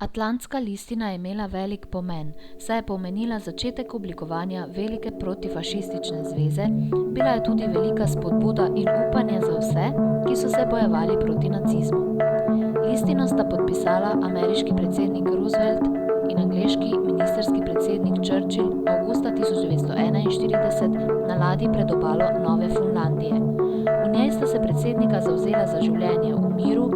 Atlantska listina je imela velik pomen, saj je pomenila začetek oblikovanja velike protifašistične zveze, bila je tudi velika spodbuda in upanje za vse, ki so se bojevali proti nacizmu. Listino sta podpisala ameriški predsednik Roosevelt in angleški ministrski predsednik Churchill avgusta 1941 na ladji pred obalo Nove Fundlandije. V njej sta se predsednika zavzela za življenje v miru,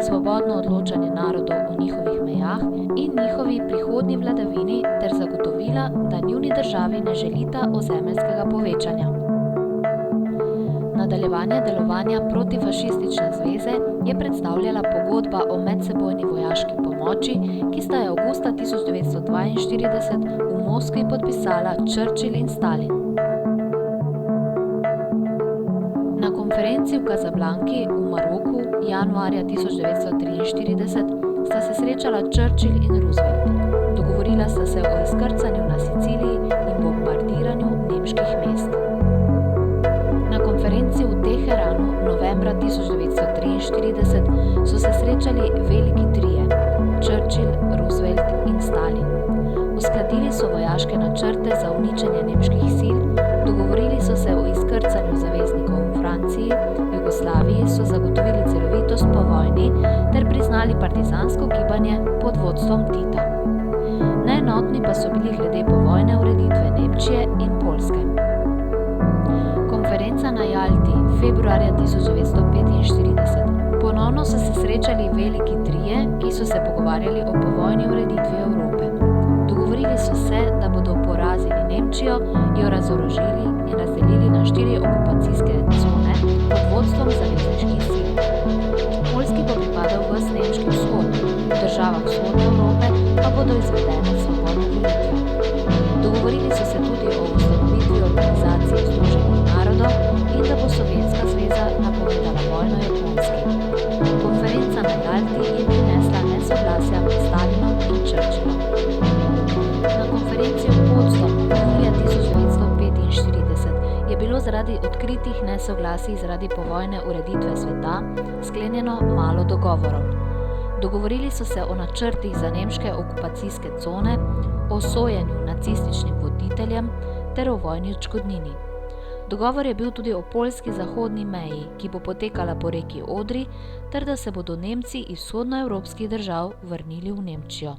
svobodno odločanje narodov o njihovih mejah in njihovi prihodnji vladavini ter zagotovila, da njuni državi ne želita ozemeljskega povečanja. Nadaljevanje delovanja protifašistične zveze je predstavljala pogodba o medsebojni vojaški pomoči, ki sta jo avgusta 1942 v Moskvi podpisala Churchill in Stalin. Na konferenci v Casablanki v Maroku januarja 1943 sta se srečala Churchill in Roosevelt. Dogovorila sta se o izkrcanju na Siciliji in bombardiranju nemških mest. Na konferenci v Teheranu novembra 1943 so se srečali veliki trije, Churchill, Roosevelt in Stalin. Uskladili so vojaške načrte za uničenje nemških sil, dogovorili so se o izkrcanju zaveznikov v Franciji, Jugoslaviji so zagotovili celovitost po vojni ter priznali partizansko gibanje pod vodstvom Tita. Neenotni pa so bili glede povojne ureditve Nemčije in Poljske. Konferenca na Jalti februarja 1945. Ponovno so se srečali veliki trije, ki so se pogovarjali o povojni ureditvi Evrope. Dogovorili so se, da bodo porazili Nemčijo, jo razorožili in razdelili na 4 okupacijske cone pod vodstvom zavezniških sil. Poljski bo pripadal ves nemški vzhod, v državah vzhodne Evrope pa bodo izvedene svobodne volitve. Dogovorili so se tudi o ustanovitvi organizacije Združenih narodov in da bo Sovjetska zveza napovedala vojno Japonski. Konferenca na Jalti je prinesla nesoglasja med Stalinom in Churchillom. Na konferenci v Potsdamu julija 1945 je bilo zaradi odkritih nesoglasij zaradi povojne ureditve sveta sklenjeno malo dogovorov. Dogovorili so se o načrtih za nemške okupacijske cone, o sojenju nacističnim voditeljem ter o vojni odškodnini. Dogovor je bil tudi o poljski zahodni meji, ki bo potekala po reki Odri, ter da se bodo Nemci iz vzhodnoevropskih držav vrnili v Nemčijo.